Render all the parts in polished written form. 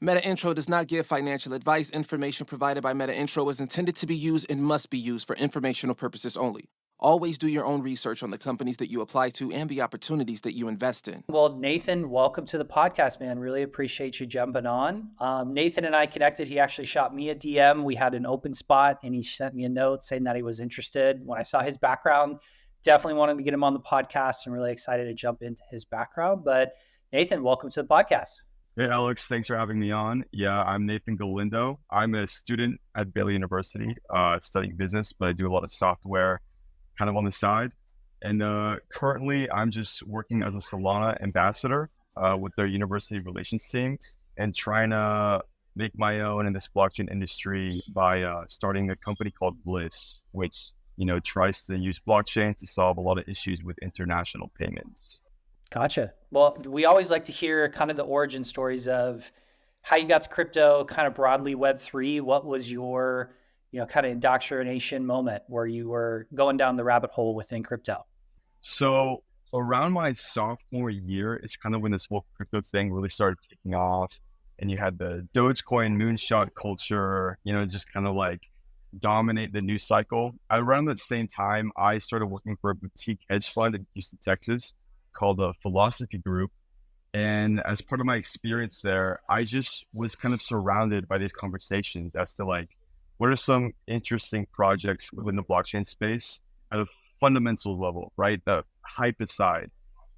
Meta Intro does not give financial advice. Information provided by Meta Intro is intended to be used and must be used for informational purposes only. Always do your own research on the companies that you apply to and the opportunities that you invest in. Well, Nathan, welcome to the podcast, man. Really appreciate you jumping on. Nathan and I connected. He actually shot me a DM. We had an open spot and he sent me a note saying that he was interested. When I saw his background, definitely wanted to get him on the podcast. I'm really excited to jump into his background. But Nathan, welcome to the podcast. Hey, Alex, thanks for having me on. Yeah, I'm Nathan Galindo. I'm a student at Baylor University studying business, but I do a lot of software kind of on the side. And currently, I'm just working as a Solana ambassador with their university relations team and trying to make my own in this blockchain industry by starting a company called Vlyss, which, tries to use blockchain to solve a lot of issues with international payments. Gotcha. Well, we always like to hear kind of the origin stories of how you got to crypto, kind of broadly Web3. What was your, kind of indoctrination moment where you were going down the rabbit hole within crypto? So around my sophomore year is kind of when this whole crypto thing really started taking off. And you had the Dogecoin moonshot culture, just kind of like dominate the news cycle. Around that same time, I started working for a boutique hedge fund in Houston, Texas called the Philosophy Group. And as part of my experience there, I just was kind of surrounded by these conversations as to like, what are some interesting projects within the blockchain space at a fundamental level, right? The hype aside.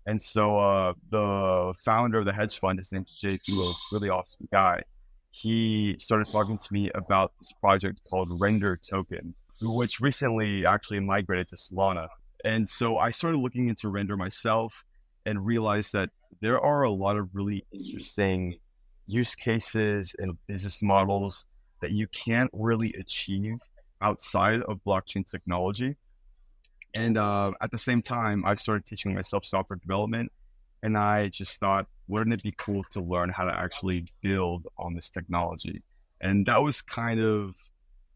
And so the founder of the hedge fund, his name's JP, a really awesome guy. He started talking to me about this project called Render Token, which recently actually migrated to Solana. And so I started looking into Render myself and realized that there are a lot of really interesting use cases and business models that you can't really achieve outside of blockchain technology. And at the same time, I started teaching myself software development. And I just thought, wouldn't it be cool to learn how to actually build on this technology? And that was kind of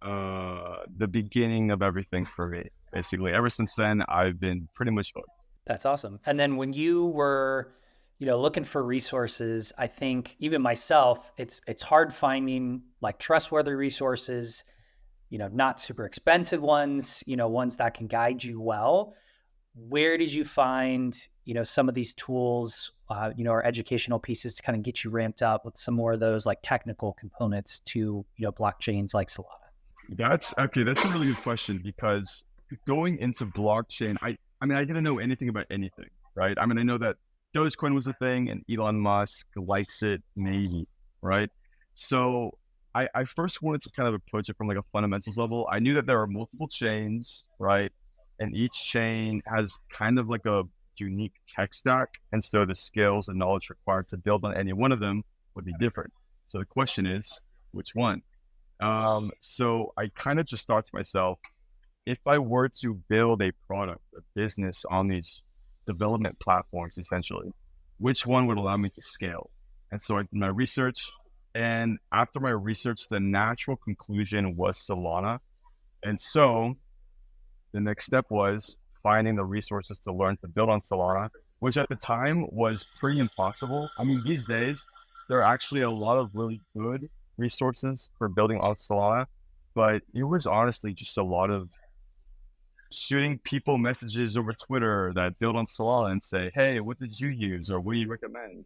the beginning of everything for me. Basically, ever since then, I've been pretty much hooked. That's awesome. And then when you were, looking for resources, I think even myself, it's hard finding like trustworthy resources, not super expensive ones, ones that can guide you well. Where did you find, some of these tools, or educational pieces to kind of get you ramped up with some more of those like technical components to, blockchains like Solana? That's okay. That's a really good question because going into blockchain, I mean, I didn't know anything about anything, right? I mean, I know that Dogecoin was a thing and Elon Musk likes it, maybe, right? So I first wanted to kind of approach it from like a fundamentals level. I knew that there are multiple chains, right? And each chain has kind of like a unique tech stack. And so the skills and knowledge required to build on any one of them would be different. So the question is, which one? So I kind of just thought to myself, if I were to build a product, a business on these development platforms, essentially, which one would allow me to scale? And so I did my research. And after my research, the natural conclusion was Solana. And so the next step was finding the resources to learn to build on Solana, which at the time was pretty impossible. I mean, these days, there are actually a lot of really good resources for building on Solana, but it was honestly just a lot of shooting people messages over Twitter that build on Solana and say, hey, what did you use? Or what do you recommend?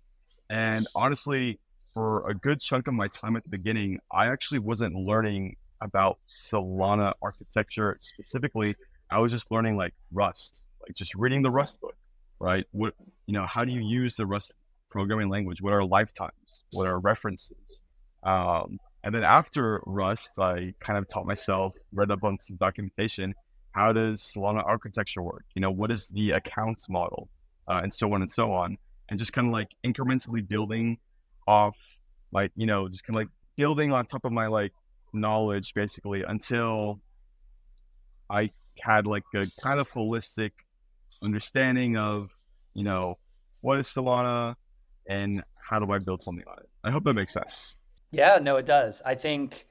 And honestly, for a good chunk of my time at the beginning, I actually wasn't learning about Solana architecture specifically. I was just learning like Rust, like just reading the Rust book, right? What, how do you use the Rust programming language? What are lifetimes? What are references? And then after Rust, I kind of taught myself, read up on some documentation. How does Solana architecture work? What is the accounts model? And so on and so on. And just kind of like incrementally building off, like, just kind of like building on top of my like knowledge basically until I had like a kind of holistic understanding of, what is Solana and how do I build something on it? I hope that makes sense. Yeah, no, it does. I think,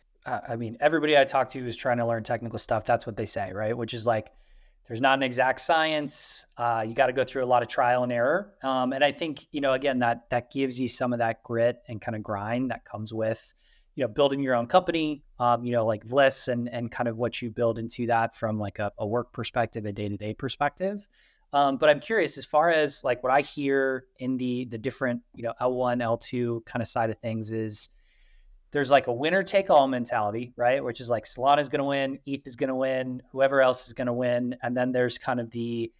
everybody I talk to is trying to learn technical stuff. That's what they say, right? Which is like, there's not an exact science. You got to go through a lot of trial and error. And I think, again, that gives you some of that grit and kind of grind that comes with, building your own company, like Vlyss and kind of what you build into that from like a work perspective, a day-to-day perspective. But I'm curious, as far as like what I hear in the different, L1, L2 kind of side of things is there's like a winner take all mentality, right? Which is like Solana's going to win, ETH is going to win, whoever else is going to win. And then there's kind of the,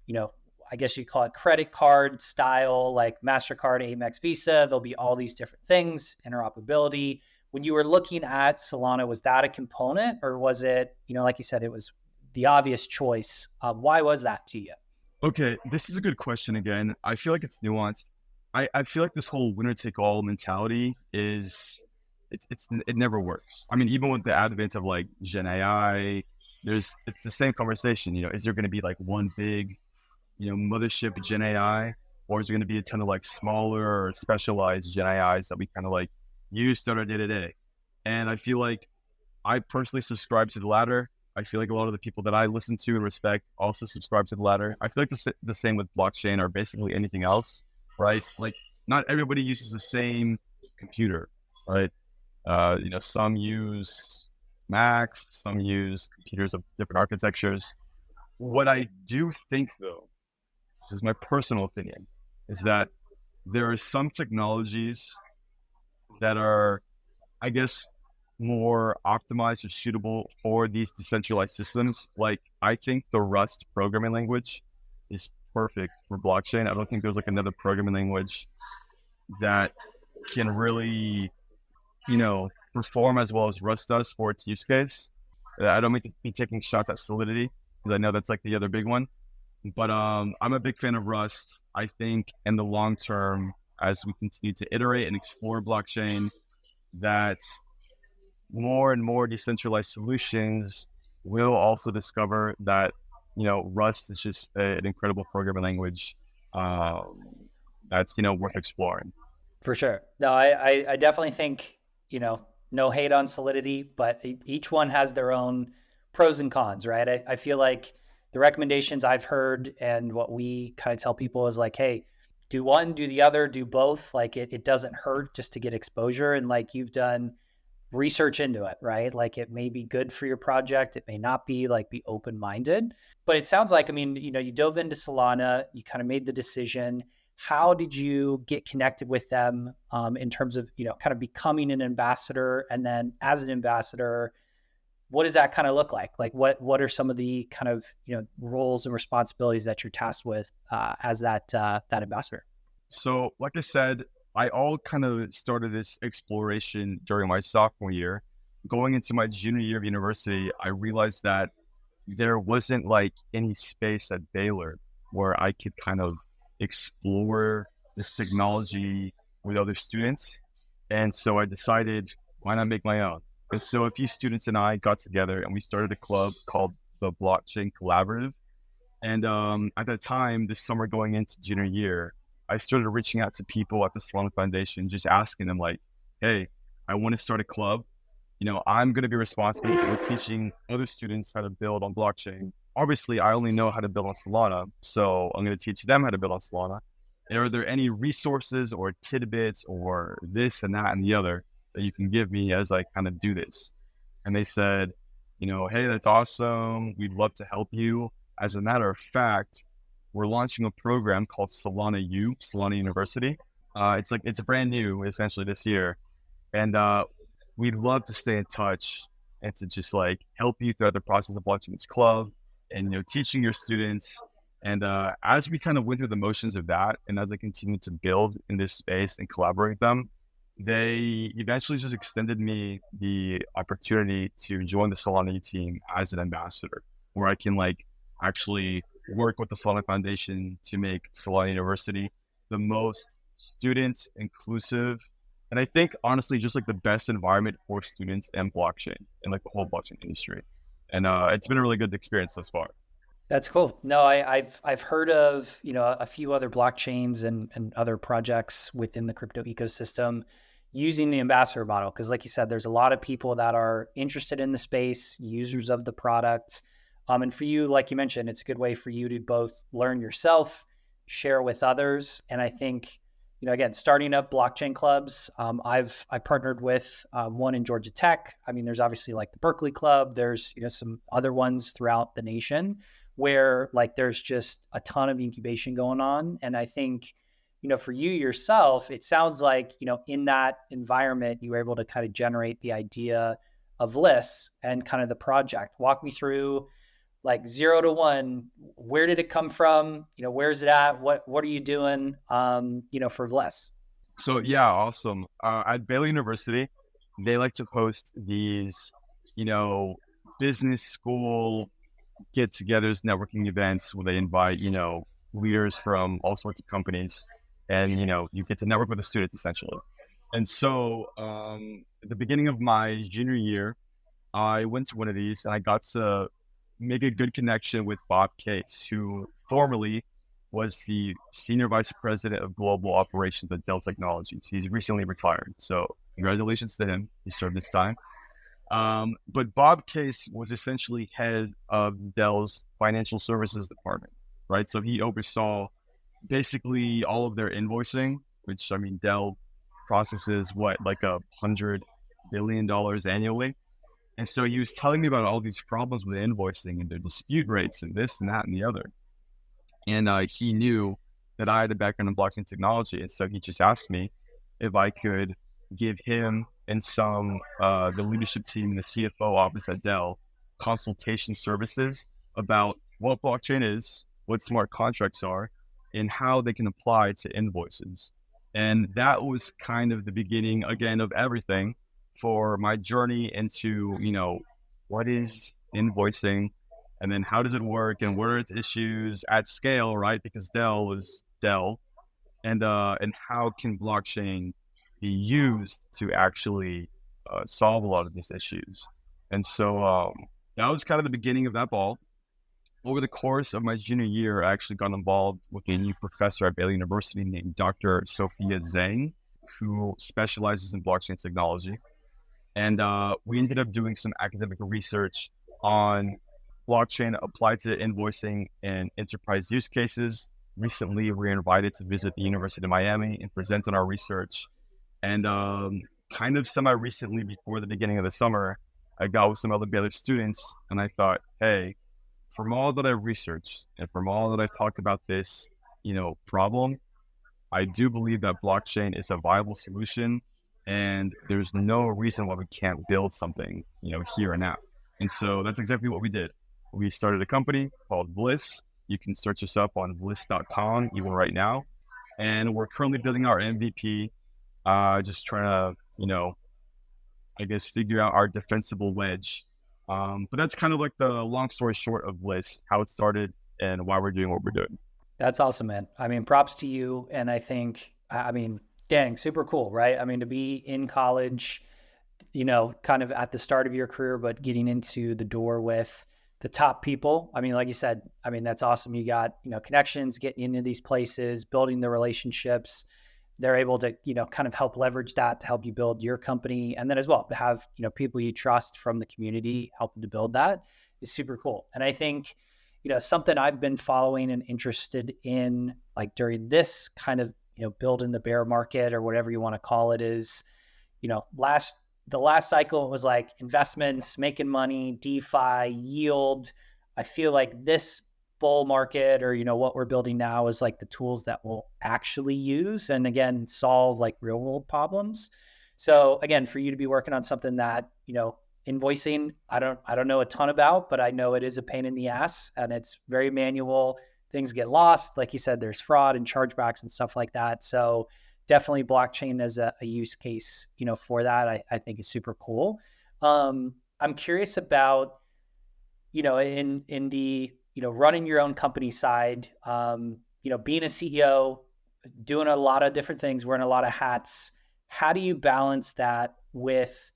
I guess you call it credit card style, like MasterCard, Amex, Visa. There'll be all these different things, interoperability. When you were looking at Solana, was that a component, or was it, like you said, it was the obvious choice? Why was that to you? Okay, this is a good question again. I feel like it's nuanced. I feel like this whole winner take all mentality is it never works. I mean, even with the advent of like Gen AI, it's the same conversation. Is there going to be like one big, mothership Gen AI, or is there going to be a ton of like smaller or specialized Gen AIs that we kind of like use throughout our day to day? And I feel like I personally subscribe to the latter. I feel like a lot of the people that I listen to and respect also subscribe to the latter. I feel like the same with blockchain or basically anything else, right? Like not everybody uses the same computer, right? Some use Macs, some use computers of different architectures. What I do think, though, this is my personal opinion, is that there are some technologies that are, I guess, more optimized or suitable for these decentralized systems. Like, I think the Rust programming language is perfect for blockchain. I don't think there's like another programming language that can really perform as well as Rust does for its use case. I don't mean to be taking shots at Solidity, because I know that's like the other big one. But I'm a big fan of Rust. I think in the long term, as we continue to iterate and explore blockchain, that more and more decentralized solutions will also discover that, Rust is just an incredible programming language that's, worth exploring. For sure. No, I definitely think, no hate on Solidity, but each one has their own pros and cons, right? I feel like the recommendations I've heard and what we kind of tell people is like, hey, do one, do the other, do both. Like it doesn't hurt just to get exposure. And like you've done research into it, right? Like it may be good for your project. It may not be. Like be open-minded. But it sounds like, you dove into Solana, you kind of made the decision. How did you get connected with them in terms of, kind of becoming an ambassador? And then as an ambassador, what does that kind of look like? Like what are some of the kind of, roles and responsibilities that you're tasked with as that ambassador? So like I said, I all kind of started this exploration during my sophomore year. Going into my junior year of university, I realized that there wasn't like any space at Baylor where I could kind of explore this technology with other students. And so I decided, why not make my own? And so a few students and I got together and we started a club called the Blockchain Collaborative. And at that time, this summer going into junior year, I started reaching out to people at the Solana Foundation, just asking them like, hey, I want to start a club. I'm going to be responsible for teaching other students how to build on blockchain. Obviously, I only know how to build on Solana, so I'm going to teach them how to build on Solana. And are there any resources or tidbits or this and that and the other that you can give me as I kind of do this? And they said, hey, that's awesome. We'd love to help you. As a matter of fact, we're launching a program called Solana University. It's brand new essentially this year. And we'd love to stay in touch and to just like help you throughout the process of launching this club and, teaching your students. And as we kind of went through the motions of that, and as I continued to build in this space and collaborate with them, they eventually just extended me the opportunity to join the Solana team as an ambassador, where I can like actually work with the Solana Foundation to make Solana University the most student inclusive, and I think honestly just like the best environment for students and blockchain and like the whole blockchain industry. And it's been a really good experience thus far. That's cool. No, I've heard of, a few other blockchains and other projects within the crypto ecosystem using the ambassador model. Cause like you said, there's a lot of people that are interested in the space, users of the product. And for you, like you mentioned, it's a good way for you to both learn yourself, share with others. And I think, again, starting up blockchain clubs, I've partnered with one in Georgia Tech. I mean, there's obviously like the Berkeley Club. There's, some other ones throughout the nation where like there's just a ton of incubation going on. And I think, for you yourself, it sounds like, in that environment, you were able to kind of generate the idea of Vlyss and kind of the project. Walk me through like 0 to 1. Where did it come from? Where's it at? What are you doing, for Vlyss? So yeah, awesome. At Baylor University, they like to host these, business school get-togethers, networking events where they invite, leaders from all sorts of companies, and you get to network with the students essentially. And so, at the beginning of my junior year, I went to one of these and I got to make a good connection with Bob Case, who formerly was the senior vice president of global operations at Dell Technologies. He's recently retired, so congratulations to him. He served his time. But Bob Case was essentially head of Dell's financial services department, right? So he oversaw basically all of their invoicing, which I mean, Dell processes like $100 billion annually. And so he was telling me about all these problems with invoicing and their dispute rates and this and that and the other. And he knew that I had a background in blockchain technology. And so he just asked me if I could give him and some the leadership team in the CFO office at Dell consultation services about what blockchain is, what smart contracts are, and how they can apply to invoices. And that was kind of the beginning, again, of everything for my journey into, what is invoicing, and then how does it work, and what are its issues at scale, right? Because Dell is Dell, and how can blockchain be used to actually solve a lot of these issues. And so that was kind of the beginning of that ball. Over the course of my junior year, I actually got involved with a new professor at Baylor University named Dr. Sophia Zhang, who specializes in blockchain technology. And we ended up doing some academic research on blockchain applied to invoicing and enterprise use cases. Recently, we were invited to visit the University of Miami and present on our research. And kind of semi-recently, before the beginning of the summer, I got with some other Baylor students, and I thought, hey, from all that I've researched and from all that I've talked about this, problem, I do believe that blockchain is a viable solution, and there's no reason why we can't build something, here and now. And so that's exactly what we did. We started a company called Vlyss. You can search us up on vlyss.com even right now. And we're currently building our MVP, just trying to, I guess, figure out our defensible wedge. But that's kind of like the long story short of Vlyss, how it started and why we're doing what we're doing. That's awesome, man. I mean, props to you. And I think, dang, super cool, right? I mean, to be in college, kind of at the start of your career, but getting into the door with the top people. I mean, like you said, that's awesome. You got, connections, getting into these places, building the relationships. They're able to, kind of help leverage that to help you build your company. And then as well, to have, people you trust from the community helping to build that is super cool. And I think, something I've been following and interested in, like during this kind of, build in the bear market or whatever you want to call it is, the last cycle was like investments, making money, DeFi, yield. I feel like this bull market or, what we're building now is like the tools that we'll actually use and again, solve like real world problems. So again, for you to be working on something that, invoicing, I don't know a ton about, but I know it is a pain in the ass and it's very manual. Things get lost. Like you said, there's fraud and chargebacks and stuff like that. So definitely blockchain as a use case, for that, I think is super cool. I'm curious about, in the, running your own company side, being a CEO, doing a lot of different things, wearing a lot of hats. How do you balance that with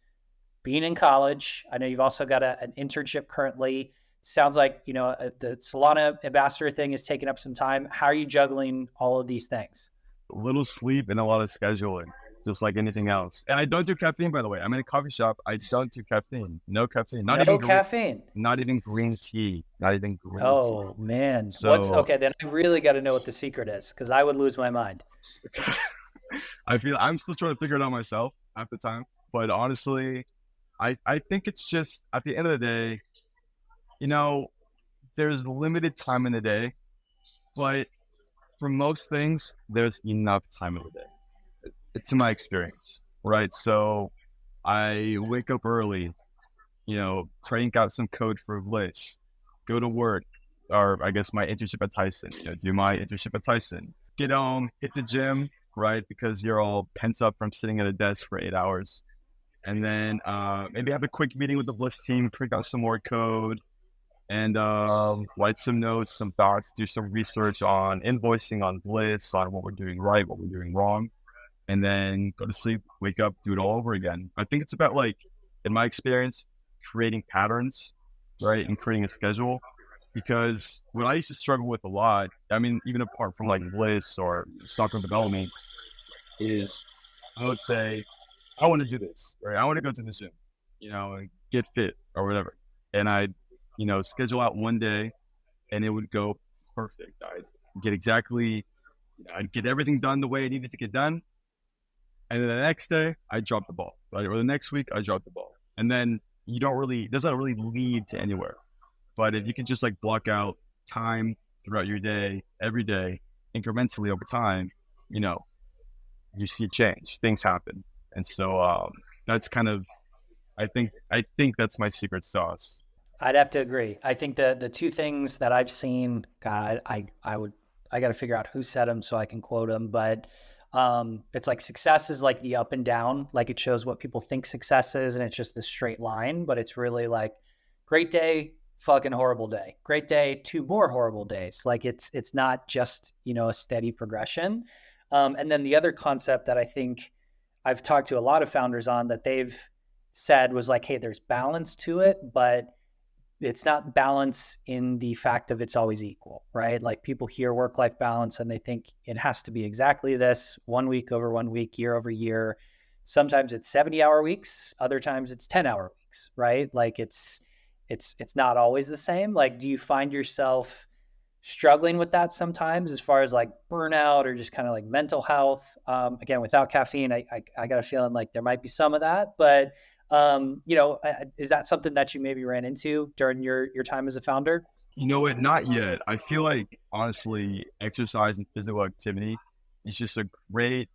being in college? I know you've also got an internship currently. Sounds like, the Solana ambassador thing is taking up some time. How are you juggling all of these things? A little sleep and a lot of scheduling. just like anything else. And I don't do caffeine, by the way. I'm in a coffee shop. I don't do caffeine. No caffeine. No caffeine. Not even green tea. Not even green tea. Oh man. So Then I really got to know what the secret is, because I would lose my mind. I feel I'm still trying to figure it out myself half the time. But honestly, I think it's just at the end of the day, you know, there's limited time in the day, but for most things, there's enough time in the day. It's my experience, right? So I wake up early, crank out some code for Vlyss, go to work, or I guess my internship at Tyson, do my internship at Tyson, get home, hit the gym, right? Because you're all pent up from sitting at a desk for 8 hours. And then maybe have a quick meeting with the Vlyss team, crank out some more code, and write some notes, some thoughts, do some research on invoicing, on Vlyss, on what we're doing right, what we're doing wrong, and then go to sleep, wake up, do it all over again. I think it's about, like, in my experience, creating patterns, right, and creating a schedule. Because what I used to struggle with a lot, I mean, even apart from like Vlyss or software development, is I would say, I want to do this, right? I want to go to the gym, and get fit or whatever. And I'd, schedule out one day and it would go perfect. I'd get everything done the way I needed to get done. And then the next day I dropped the ball, right? Or the next week I dropped the ball. And then it doesn't really lead to anywhere. But if you can just like block out time throughout your day, every day, incrementally over time, you see change, things happen. And so that's kind of, I think that's my secret sauce. I'd have to agree. I think the two things that I've seen, God, I got to figure out who said them so I can quote them. But it's like success is like the up and down. Like it shows what people think success is, and it's just this straight line. But it's really like great day, fucking horrible day. Great day, 2 more horrible days. Like it's not just a steady progression. And then the other concept that I think I've talked to a lot of founders on that they've said was like, hey, there's balance to it, but it's not balance in the fact of it's always equal, right? Like people hear work-life balance and they think it has to be exactly this, 1 week over 1 week, year over year. Sometimes it's 70-hour weeks. Other times it's 10-hour weeks, right? Like it's not always the same. Like, do you find yourself struggling with that sometimes as far as like burnout or just kind of like mental health? Again, without caffeine, I got a feeling like there might be some of that, but is that something that you maybe ran into during your time as a founder? You know what? Not yet. I feel like, honestly, exercise and physical activity is just a great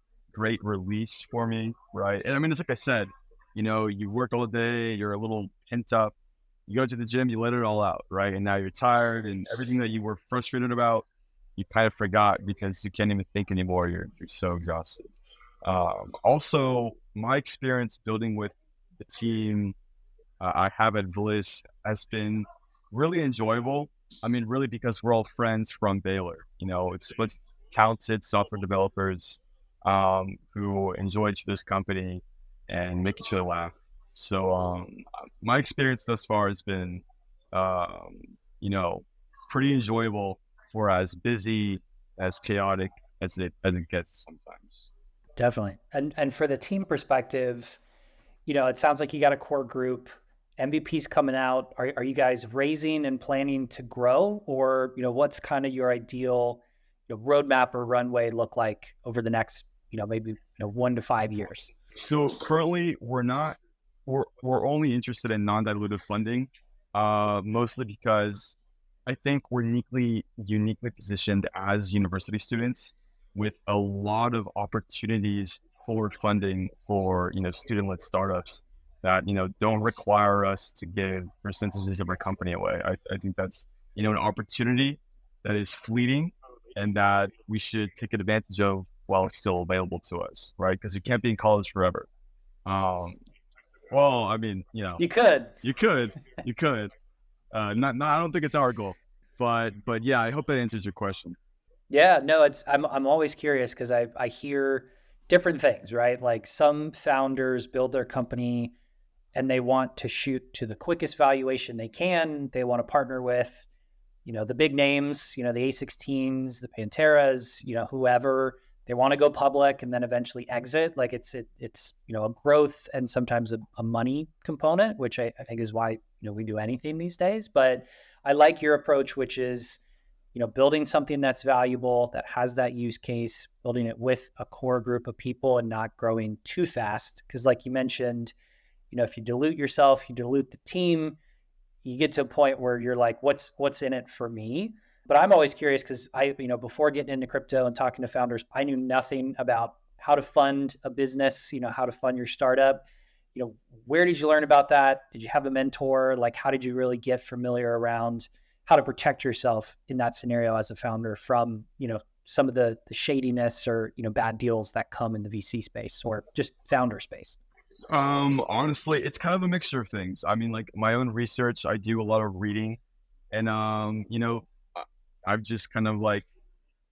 release for me, right? And I mean, it's like I said, you work all day, you're a little pent up, you go to the gym, you let it all out, right? And now you're tired, and everything that you were frustrated about, you kind of forgot because you can't even think anymore. You're so exhausted. Also, my experience building with the team I have at Vlyss has been really enjoyable. I mean, really, because we're all friends from Baylor. It's talented software developers who enjoy each other's company and make each other laugh. So my experience thus far has been, pretty enjoyable for as busy, as chaotic as it gets sometimes. Definitely. And for the team perspective, it sounds like you got a core group, MVP's coming out. Are you guys raising and planning to grow, or, what's kind of your ideal roadmap or runway look like over the next, maybe 1 to 5 years? So currently we're only interested in non-dilutive funding, mostly because I think we're uniquely positioned as university students with a lot of opportunities forward funding for, student-led startups that, don't require us to give percentages of our company away. I think that's, an opportunity that is fleeting and that we should take advantage of while it's still available to us, right? Because you can't be in college forever. Well, I mean, you could. Not, I don't think it's our goal, but yeah, I hope that answers your question. Yeah, no, I'm always curious because I hear different things, right? Like some founders build their company and they want to shoot to the quickest valuation they can. They want to partner with, the big names, the A16s, the Panteras, whoever, they want to go public and then eventually exit. Like it's a growth and sometimes a money component, which I think is why we do anything these days. But I like your approach, which is building something that's valuable, that has that use case, building it with a core group of people and not growing too fast. Because like you mentioned, if you dilute yourself, you dilute the team, you get to a point where you're like, what's in it for me? But I'm always curious because before getting into crypto and talking to founders, I knew nothing about how to fund a business, how to fund your startup. Where did you learn about that? Did you have a mentor? Like, how did you really get familiar around how to protect yourself in that scenario as a founder from, some of the shadiness or, bad deals that come in the VC space or just founder space? Honestly, it's kind of a mixture of things. I mean, like my own research, I do a lot of reading, and I've just kind of like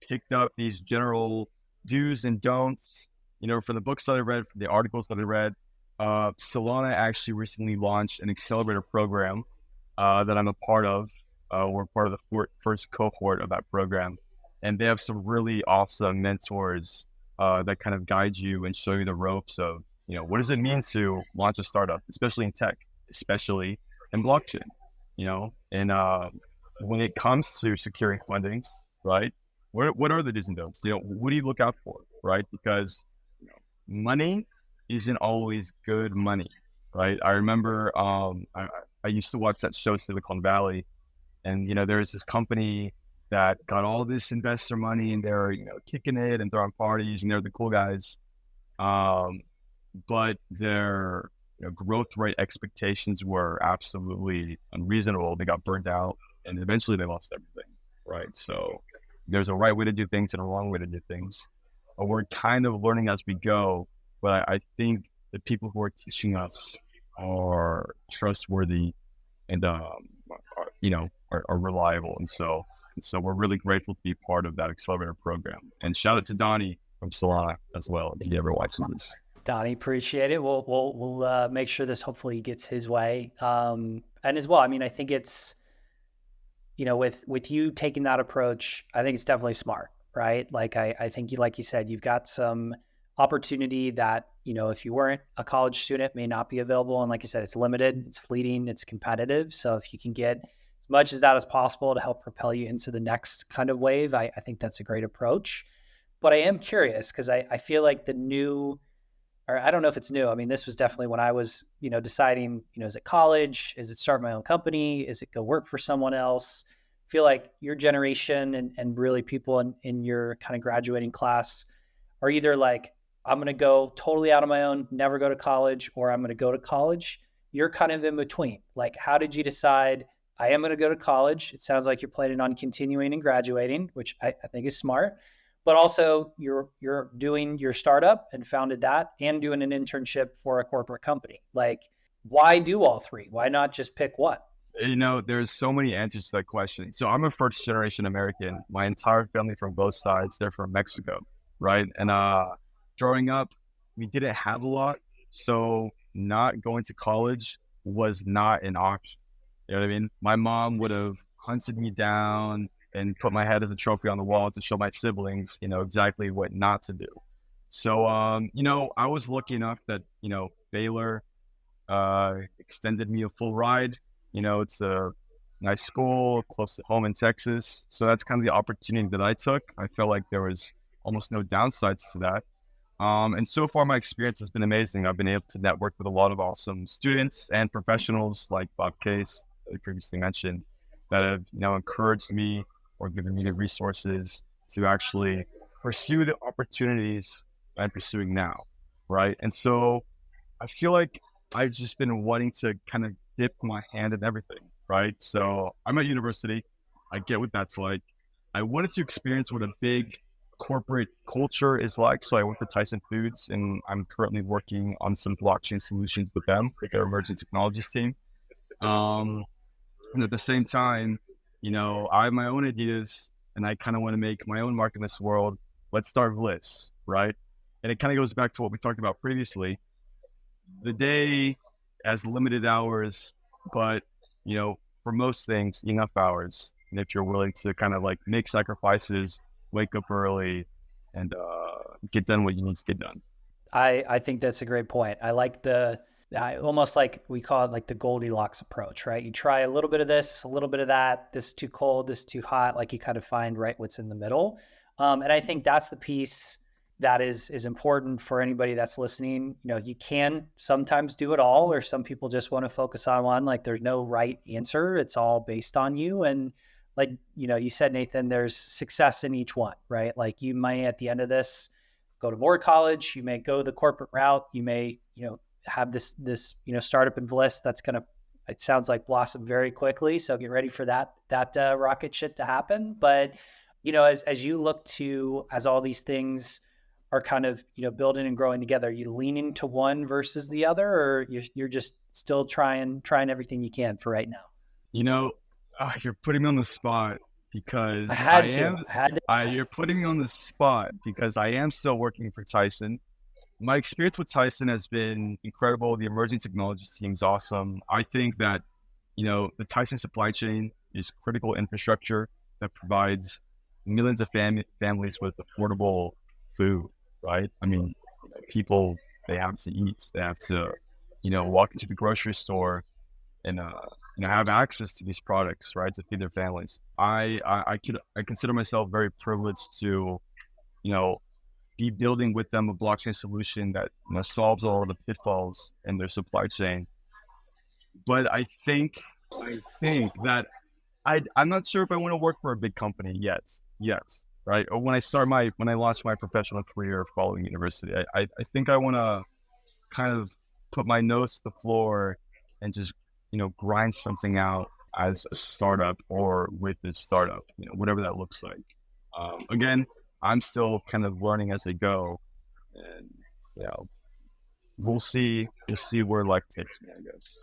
picked up these general do's and don'ts, from the books that I read, from the articles that I read. Solana actually recently launched an accelerator program that I'm a part of. We're part of the first cohort of that program, and they have some really awesome mentors that kind of guide you and show you the ropes of, what does it mean to launch a startup, especially in tech, especially in blockchain, and when it comes to securing funding, right? What are the do's and don'ts? What do you look out for, right? Because money isn't always good money, right? I remember I used to watch that show Silicon Valley, and there's this company that got all this investor money, and they're kicking it and throwing parties, and they're the cool guys, but their growth rate expectations were absolutely unreasonable. They got burned out, and eventually they lost everything, right? So there's a right way to do things and a wrong way to do things. We're kind of learning as we go, but I think the people who are teaching us are trustworthy and are reliable, and so we're really grateful to be part of that accelerator program. And shout out to Donnie from Solana as well, if you ever watch this. Donnie, appreciate it. We'll make sure this hopefully gets his way. And as well, I mean, I think it's with you taking that approach, I think it's definitely smart, right? Like I think like you said, you've got some opportunity that if you weren't a college student, may not be available. And like you said, it's limited, it's fleeting, it's competitive. So if you can get as much as that as possible to help propel you into the next kind of wave, I think that's a great approach. But I am curious because I feel like or I don't know if it's new. I mean, this was definitely when I was, deciding, is it college? Is it start my own company? Is it go work for someone else? I feel like your generation and really people in your kind of graduating class are either like, I'm going to go totally out on my own, never go to college, or I'm going to go to college. You're kind of in between. Like, how did you decide I am going to go to college? It sounds like you're planning on continuing and graduating, which I think is smart. But also you're doing your startup and founded that and doing an internship for a corporate company. Like, why do all three? Why not just pick one? There's so many answers to that question. So I'm a first generation American. My entire family from both sides, they're from Mexico, right? And growing up, we didn't have a lot. So not going to college was not an option. You know what I mean? My mom would have hunted me down and put my head as a trophy on the wall to show my siblings, exactly what not to do. So, I was lucky enough that, Baylor extended me a full ride. It's a nice school close to home in Texas. So that's kind of the opportunity that I took. I felt like there was almost no downsides to that. And so far, my experience has been amazing. I've been able to network with a lot of awesome students and professionals like Bob Case, that I previously mentioned, that have, encouraged me or given me the resources to actually pursue the opportunities I'm pursuing now, right? And so I feel like I've just been wanting to kind of dip my hand in everything, right? So I'm at university. I get what that's like. I wanted to experience what a big corporate culture is like. So I went to Tyson Foods, and I'm currently working on some blockchain solutions with them, with their emerging technologies team. And at the same time, I have my own ideas, and I kind of want to make my own mark in this world. Let's start Vlyss, right? And it kind of goes back to what we talked about previously. The day has limited hours, but, for most things, enough hours. And if you're willing to kind of like make sacrifices, wake up early, and get done what you need to get done. I think that's a great point. I like almost like we call it like the Goldilocks approach, right? You try a little bit of this, a little bit of that. This is too cold, this is too hot. Like you kind of find right what's in the middle. And I think that's the piece that is important for anybody that's listening. You know, you can sometimes do it all, or some people just want to focus on one. Like there's no right answer. It's all based on you. And like, you know, you said, Nathan, there's success in each one, right? Like you might at the end of this go to more college, you may go the corporate route, you may, you know, have this, you know, startup in Vlyss that's going to, it sounds like blossom very quickly. So get ready for that rocket shit to happen. But, you know, as you look to, as all these things are kind of, you know, building and growing together, you leaning to one versus the other, or you're just still trying everything you can for right now? You know, you're putting me on the spot because you're putting me on the spot because I am still working for Tyson. My experience with Tyson has been incredible. The emerging technology seems awesome. I think that, you know, the Tyson supply chain is critical infrastructure that provides millions of families with affordable food, right? I mean, people, they have to eat, they have to, you know, walk into the grocery store and, you know, have access to these products, right, to feed their families. I consider myself very privileged to, you know, be building with them a blockchain solution that, you know, solves all of the pitfalls in their supply chain. But I think that I'm not sure if I want to work for a big company yet, right? Or when I launch my professional career following university, I think I want to kind of put my nose to the floor and just, you know, grind something out as a startup or with a startup, you know, whatever that looks like. Again, I'm still kind of learning as I go, and you know, we'll see where life takes me, I guess.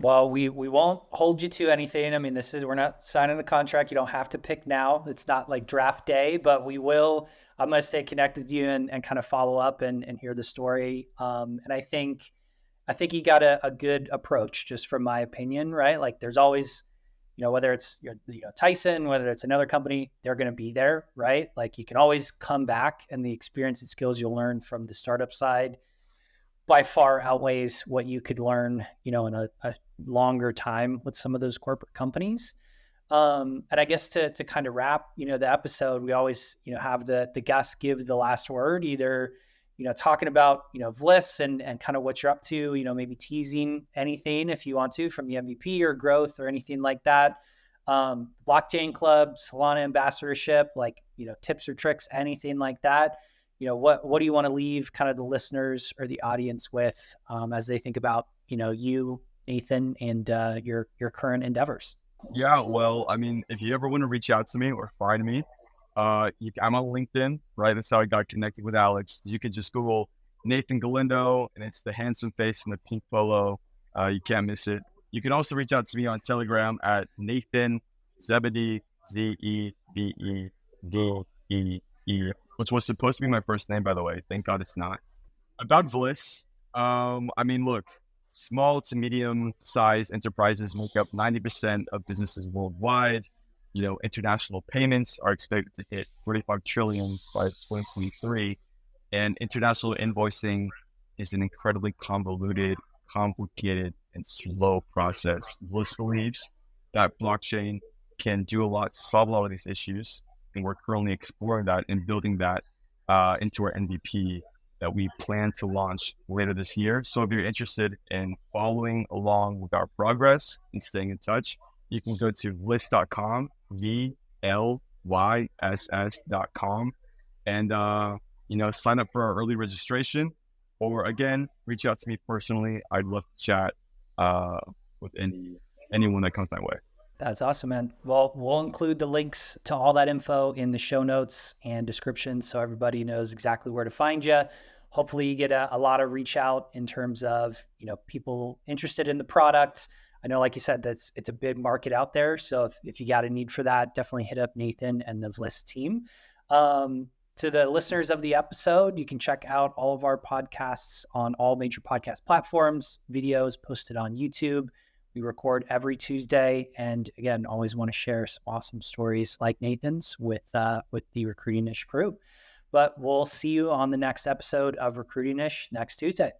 Well, we won't hold you to anything. I mean, we're not signing the contract. You don't have to pick now. It's not like draft day, but we will. I'm going to stay connected with you and kind of follow up and hear the story. And I think you got a good approach, just from my opinion, right? Like there's always, you know, whether it's Tyson, whether it's another company, they're going to be there, right? Like you can always come back, and the experience and skills you'll learn from the startup side by far outweighs what you could learn, you know, in a longer time with some of those corporate companies. And I guess to kind of wrap, you know, the episode, we always, you know, have the guests give the last word, either, you know, talking about, you know, Vlyss and kind of what you're up to, you know, maybe teasing anything if you want to from the MVP or growth or anything like that. Blockchain club, Solana ambassadorship, like, you know, tips or tricks, anything like that. You know, what do you want to leave kind of the listeners or the audience with as they think about, you know, you, Nathan, and your current endeavors? Yeah, well, I mean, if you ever want to reach out to me or find me, I'm on LinkedIn, right? That's how I got connected with Alex. You could just Google Nathan Galindo, and it's the handsome face in the pink polo. You can't miss it. You can also reach out to me on Telegram at Nathan Zebedee, Zebedee, which was supposed to be my first name, by the way. Thank God it's not. About Vlyss, I mean, look, small to medium-sized enterprises make up 90% of businesses worldwide. You know, international payments are expected to hit 35 trillion by 2023, and international invoicing is an incredibly convoluted, complicated, and slow process. Vlyss believes that blockchain can do a lot to solve a lot of these issues, and we're currently exploring that and building that into our MVP that we plan to launch later this year. So if you're interested in following along with our progress and staying in touch, you can go to vlyss.com, VLYSS.com, and you know, sign up for our early registration, or again, reach out to me personally. I'd love to chat with anyone that comes my way. That's awesome, man. Well, we'll include the links to all that info in the show notes and description, so everybody knows exactly where to find you. Hopefully you get a lot of reach out in terms of, you know, people interested in the product. I know, like you said, it's a big market out there. So if you got a need for that, definitely hit up Nathan and the Vlyss team. To the listeners of the episode, you can check out all of our podcasts on all major podcast platforms, videos posted on YouTube. We record every Tuesday, and again, always want to share some awesome stories like Nathan's with the Recruiting Niche crew. But we'll see you on the next episode of Recruiting-ish next Tuesday.